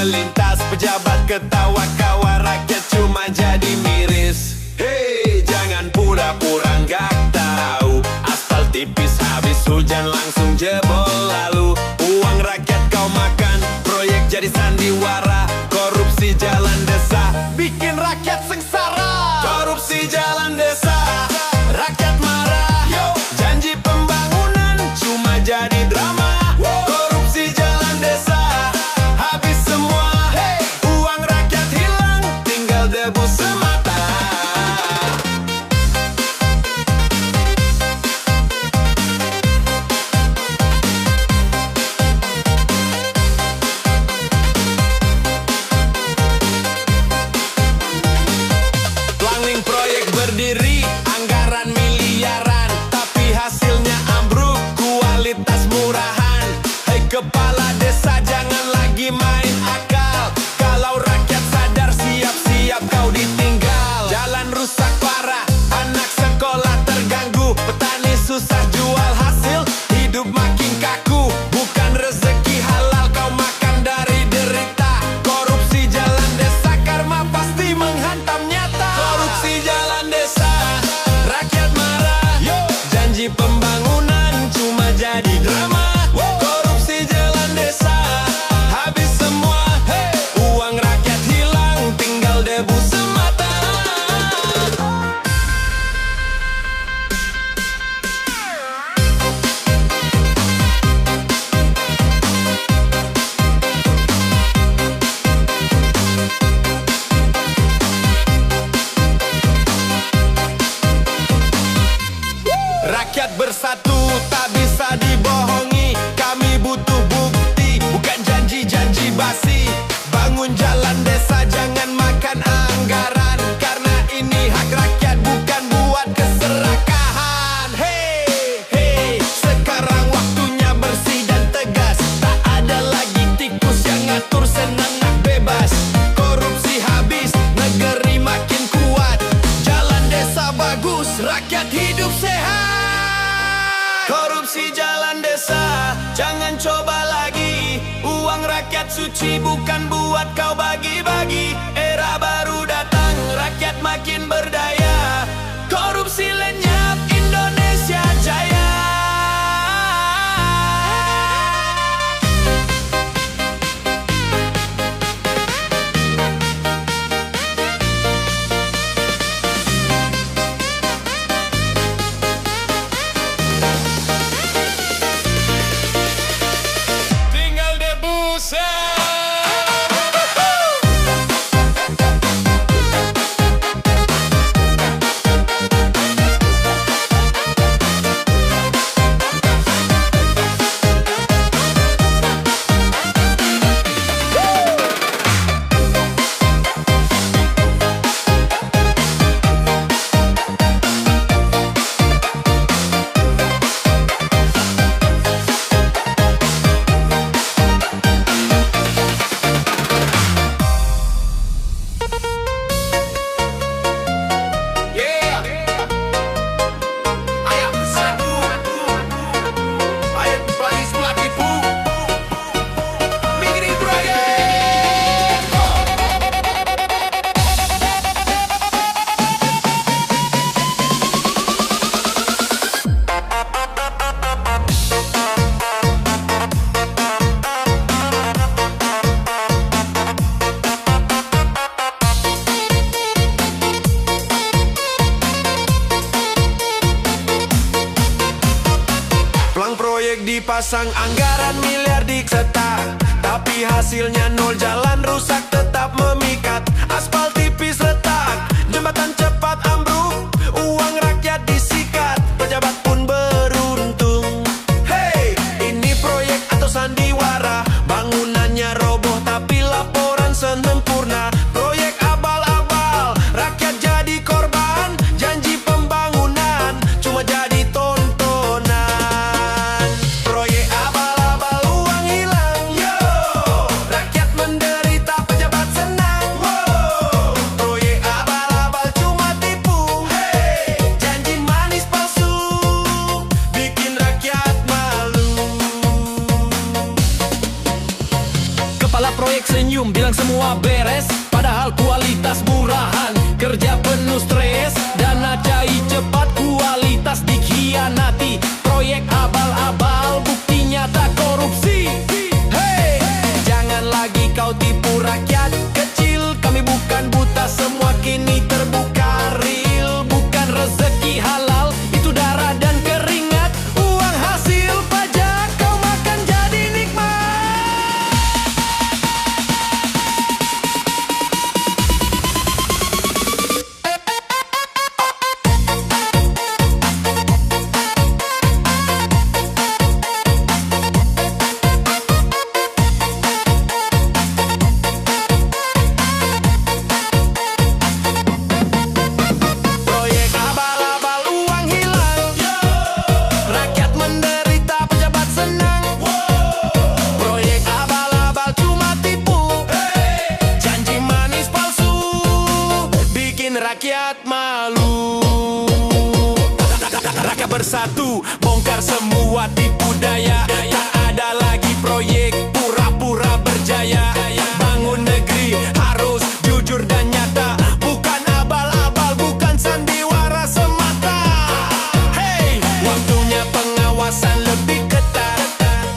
melintas, pejabat ketawa kawa, rakyat cuma jadi miris. Hei, jangan pura-pura nggak tahu, aspal tipis habis hujan langsung jebol. Lalu uang rakyat kau makan, proyek jadi sandiwara. Korupsi jalan desa bikin rakyat sengsara. Korupsi jalan desa, rakyat marah. Janji pembangunan cuma jadi drama. Korupsi jalan desa, habis semua. Uang rakyat hilang, tinggal debu semata. Planning proyek berdiri, anggaran miliaran, tapi hasilnya ambruk, kualitas murahan. Hei kepala desa, jangan lagi main akal. Kalau rakyat sadar, siap-siap kau ditinggal. Jalan rusak parah, anak sekolah terganggu, petani susah jual hasil, hidup makin kaku. Bukan rezeki halal kau makan dari derita. Korupsi jalan desa, karma pasti menghantam nyata. Korupsi jalan desa, rakyat marah. Janji pembangunan cuma jadi drama. Korupsi jalan desa, habis semua. Uang rakyat hilang, tinggal debu semata. Rakyat bersatu, tak bisa dibohongi. Kami butuh bukti, bukan janji-janji basi. Bangun jalan desa, jangan makan anggaran, karena ini hak rakyat, bukan buat keserakahan. Hei, hei, sekarang waktunya bersih dan tegas. Tak ada lagi tikus yang ngatur senang bebas. Korupsi habis, negeri makin kuat. Jalan desa bagus, rakyat hidup sehat. Korupsi jalan desa, jangan coba lagi. Uang rakyat suci, bukan buat kau bagi-bagi. Era baru datang, rakyat makin berdaya. Korupsi lenyap, Indonesia jaya. Tinggal debu proyek dipasang, anggaran miliar dicetak, tapi hasilnya nol. Jalan rusak tetap memikat, aspal tipis retak, jembatan cepat ambruk, uang rakyat disikat, pejabat pun beruntung. Hei, ini proyek atau sandiwara? Bangunannya roboh tapi laporan sempurna. Proyek abal-abal, rakyat jadi korban. Janji pembangunan cuma jadi tontonan. Proyek abal-abal, uang hilang, yo, rakyat menderita. Kepala proyek senyum bilang semua beres, padahal kualitas murahan, kerja penuh stres, dana cair cepat, kualitas dikhianati. Proyek abal-abal, bukti nyata korupsi. Hey, jangan lagi kau tipu rakyat kecil. Kami bukan buta, semua kini terbuka real. Bukan rezeki halal, itu darah dan keringat. Uang hasil pajak kau makan jadi nikmat. Proyek abal-abal, uang hilang. Rakyat menderita, pejabat senang. Proyek abal-abal, cuma tipu. Janji manis palsu, bikin rakyat malu. Rakyat bersatu, bongkar semua tipu daya. Tak ada lagi proyek pura-pura berjaya. Bangun negeri harus jujur dan nyata, bukan abal-abal, bukan sandiwara semata. Hey, waktunya pengawasan lebih ketat.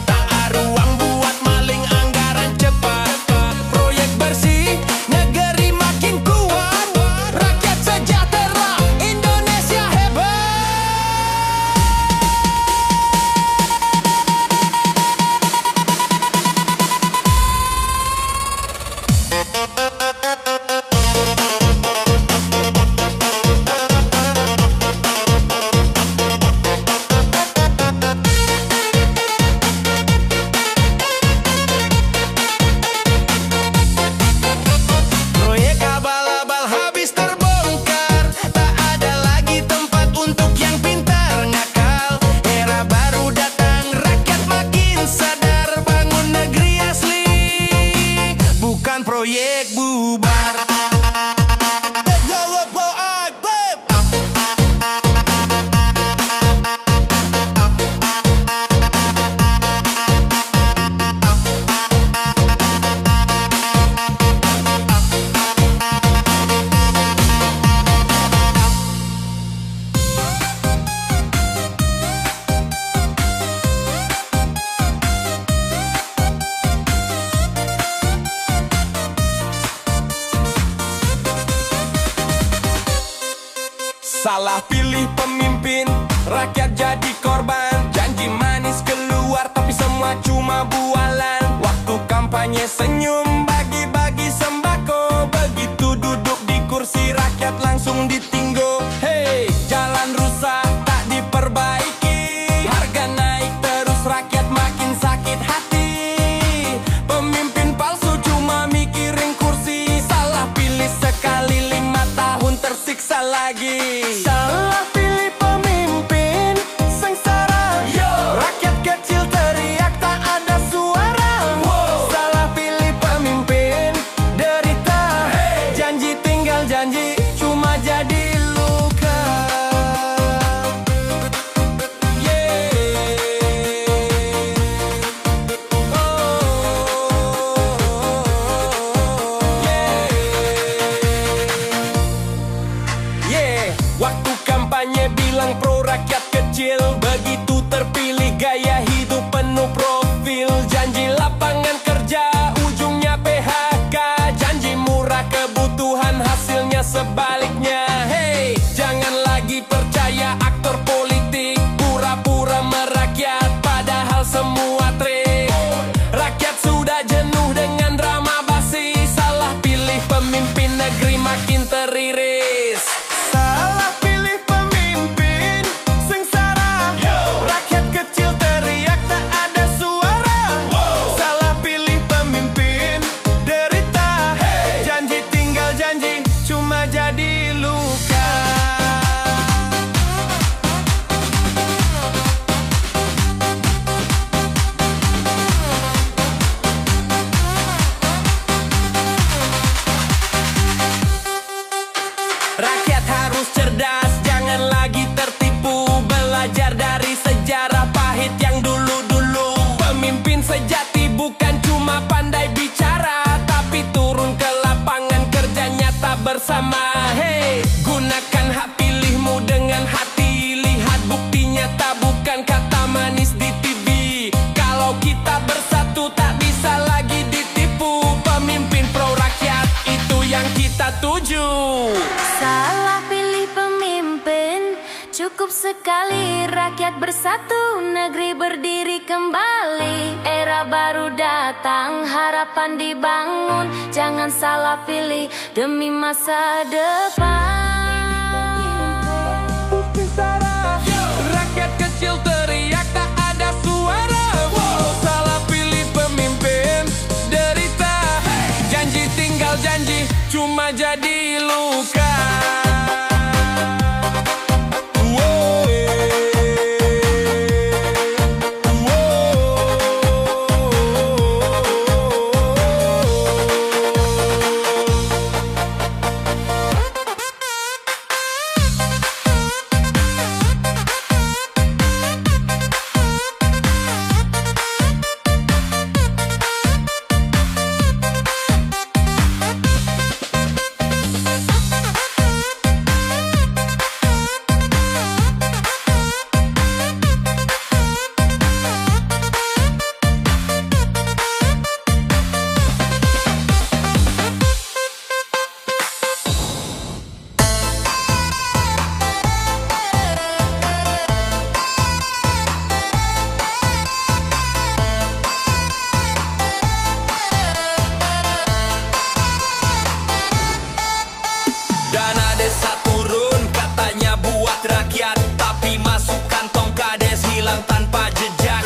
Tak ada ruang buat maling, anggaran cepat. Proyek bersih, negeri makin kuat. Rakyat sejahtera, Indonesia hebat. Proyek abal-abal habis terbongkar. Tak ada lagi tempat untuk yang pintar ngakal. Era baru datang, rakyat makin sadar. Bangun negeri asli, bukan proyek bubar. Salah pilih pemimpin, rakyat jadi korban. Janji manis keluar, tapi semua cuma bualan. Waktu kampanye senyum, bagi-bagi sembako. Begitu duduk di kursi, rakyat langsung ditinggo. Hey, jalan rusak, tak diperbaiki. Harga naik terus, rakyat makin sakit hati. Pemimpin palsu cuma mikirin kursi. Salah pilih sekali, 5 tahun tersiksa lagi. Salah pilih pemimpin, sengsara. Rakyat kecil teriak, tak ada suara. Salah pilih pemimpin. cukup sekali, rakyat bersatu, negeri berdiri kembali. Era baru datang, harapan dibangun, jangan salah pilih demi masa depan. Rakyat kecil teriak tak ada suara, walau salah pilih pemimpin derita. Janji tinggal janji, cuma jadi luka. Dana desa turun, katanya buat rakyat, tapi masuk kantong kades hilang tanpa jejak.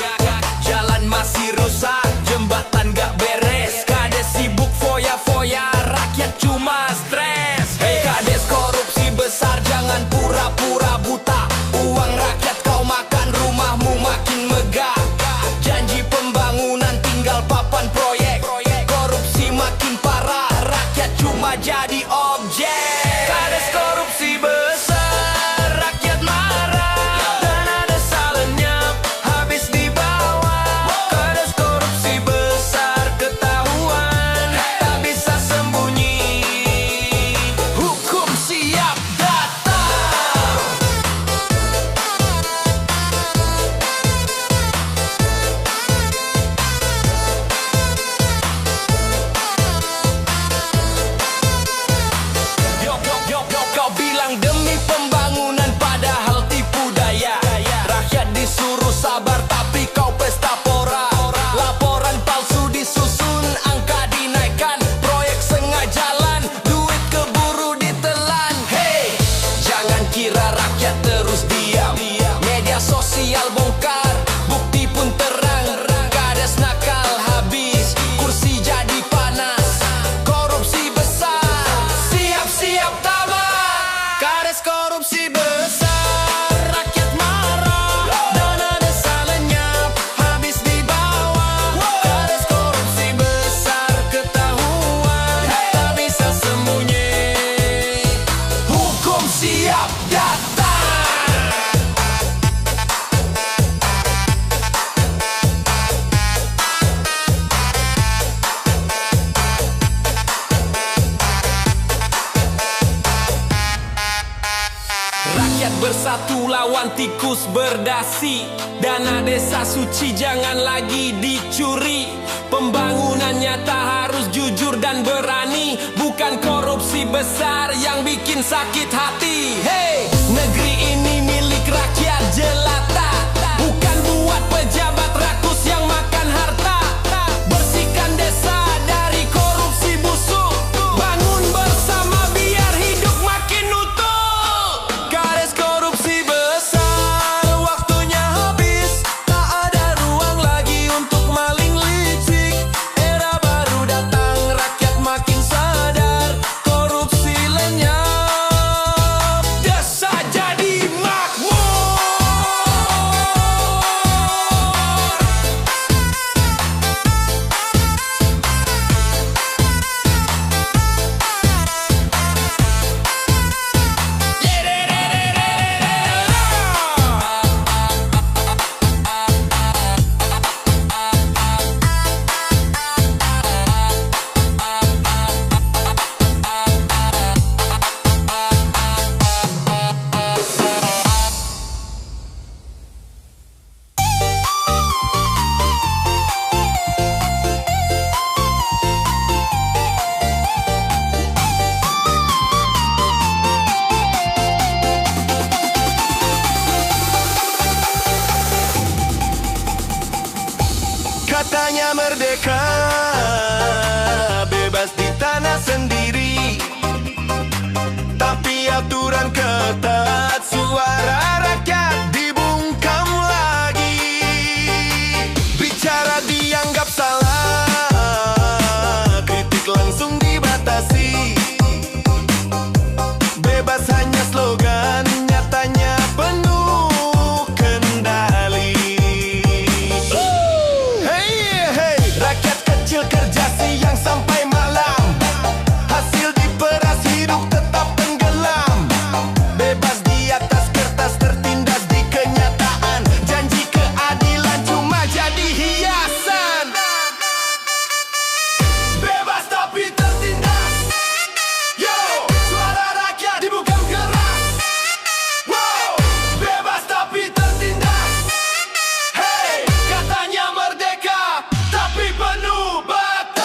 Jalan masih rusak, jembatan gak beres, kades sibuk foya-foya, rakyat cuma stres. Hei kades korupsi besar, jangan pura-pura buta. Uang rakyat kau makan, rumahmu makin megah. Janji pembangunan tinggal papan proyek, korupsi makin parah, rakyat cuma jadi objek. Kades korupsi besar, rakyat marah, dana desa lenyap, habis di bawah. Kades korupsi besar ketahuan, tak bisa sembunyi, hukum siap datang. Kau bilang demi pembangunan padahal tipu daya. Rakyat disuruh sabar tapi kau pesta pora. Laporan palsu disusun, angka dinaikkan, proyek setengah jalan, duit keburu ditelan. Hey, jangan kira rakyat terus diam. Media sosial bongkar, bukti pun terang. Kades nakal habis, kursi jadi panas, korupsi besar, siap-siap tabah. Kades korupsi besar, rakyat marah, dana desa lenyap, habis di bawah. Kades korupsi besar ketahuan, tak bisa sembunyi, hukum siap datang. Rakyat bersatu lawan tikus berdasi, dana desa suci jangan lagi dicuri. Pembangunan nyata harus jujur dan berani, bukan korupsi besar yang bikin sakit hati. Hey, negeri ini milik rakyat jelata, bukan buat pejabat rakus yang makan harta. Bersihkan desa dari korupsi busuk, bangun bersama biar hidup makin utuh. Kades korupsi besar, waktunya habis, tak ada ruang lagi untuk maling licik. Era baru datang, rakyat makin sadar, korupsi lenyap, merdeka, bebas di tanah sendiri, tapi aturan ketat, suara rakyat dibungkam lagi. Bicara dianggap salah, kritik langsung dibatasi. Bebas hanya slogan, nyatanya penuh kendali. Hey, rakyat kecil kerja siang sampai malam, hasil diperas hidup tetap tenggelam. Bebas di atas kertas, tertindas di kenyataan. Janji keadilan cuma jadi hiasan. Bebas tapi tertindas. Yo, suara rakyat dibungkam keras. Wow, bebas tapi tertindas. Hey, katanya merdeka, tapi penuh batas.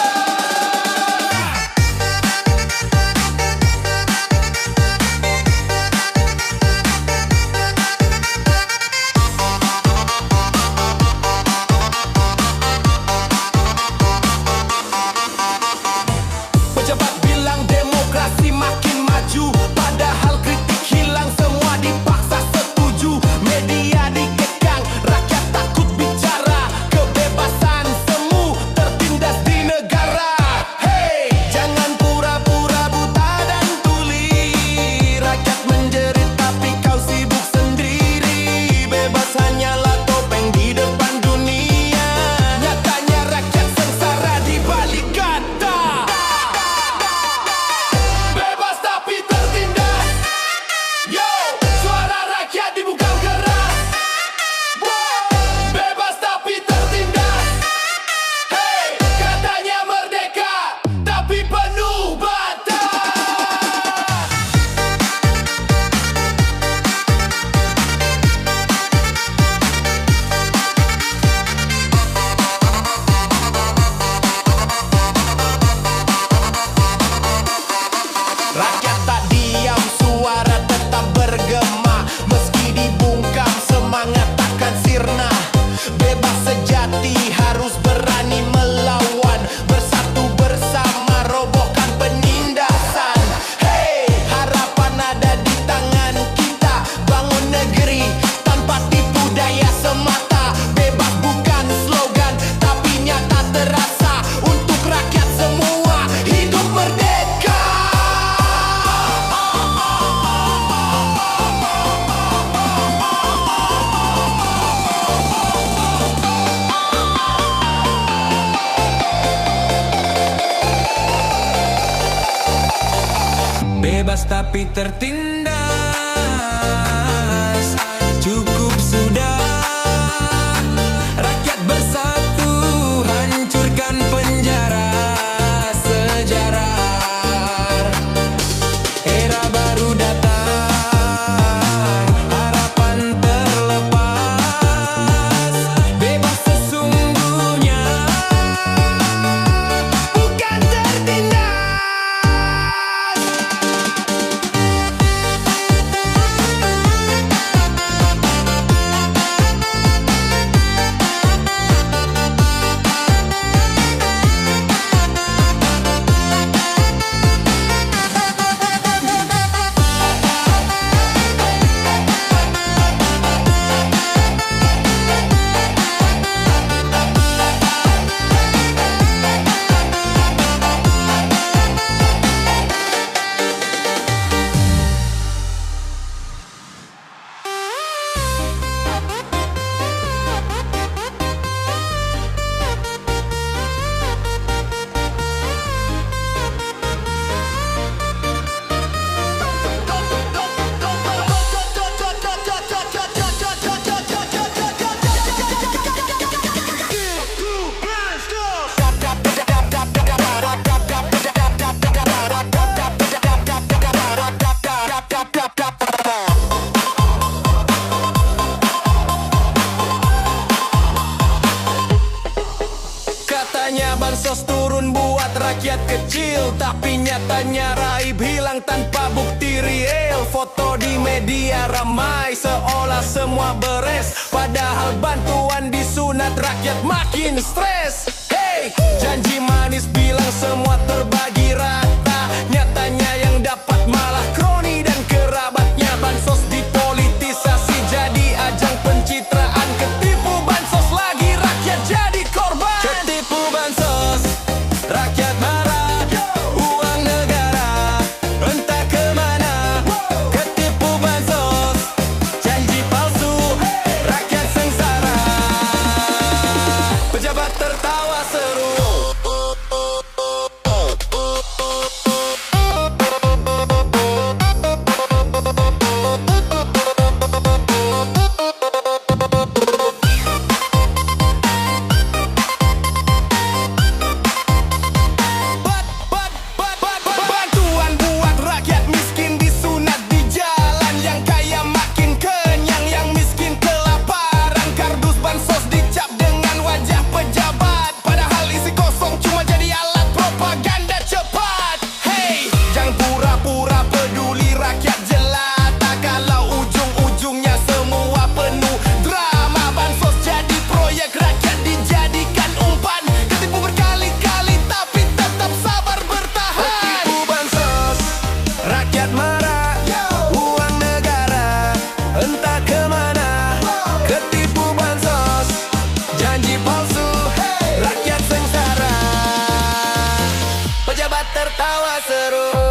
Pejabat bilang demokrasi makin maju, padahal kritik hilang, semua dipaksa setuju. Media dikekang, rakyat takut bicara, kebebasan semu tertindas di negara. Hey, jangan pura-pura buta dan tuli, rakyat menjerit tapi kau sibuk sendiri. Bebas hanyalah topeng di depan dunia, nyatanya rakyat sengsara di balik kata. Bebas tapi tertindas. Yo, suara rakyat dibungkam keras. Wow, bebas tapi tertindas. Hey, katanya merdeka, tapi penuh batas. Rakyat tak diam, suara tetap bergema. Meski dibungkam, semangat takkan sirna. Bebas sejati harus berani melawan, bersatu bersama robohkan penindasan. Hey, harapan ada di tangan kita, bangun negeri tanpa tipu daya semata. Bebas bukan slogan, tapi nyata terasa untuk rakyat semua. Hidup merdeka. Bebas tapi tertindas, cukup sudah. Rakyat bersatu, hancurkan penjara sejarah. Era baru datang, harapan terlepas. Bebas sesungguhnya, bukan tertindas. bansos turun buat rakyat kecil, tapi nyatanya raib hilang tanpa bukti real. Foto di media ramai seolah semua beres, padahal bantuan disunat rakyat makin stres. Hey, Hey, janji manis bilang semua terbagi rata, nyatanya yang dapat malah kroni dan kerabatnya. Bansos dipolitisasi jadi ajang pencitraan, ketipu bansos lagi rakyat jadi korban. Ketipu bansos, rakyat marah, uang negara entah kemana. Ketipu bansos, janji palsu, rakyat sengsara. Pejabat tertawa seru. Bantuan buat rakyat miskin disunat di jalan, yang kaya makin kenyang, yang miskin kelaparan. Kardus bansos dicap dengan wajah pejabat, padahal isi kosong cuma jadi alat propaganda cepat. Hey, jangan pura-pura peduli rakyat jelata kalau ujung-ujungnya semua penuh drama. Bansos jadi proyek, rakyat dijadikan umpan, ketipu berkali-kali tapi tetap sabar bertahan. Ketipu bansos, rakyat marah, uang negara entah kemana. Ketipu bansos, janji palsu, rakyat sengsara. Pejabat tertawa seru.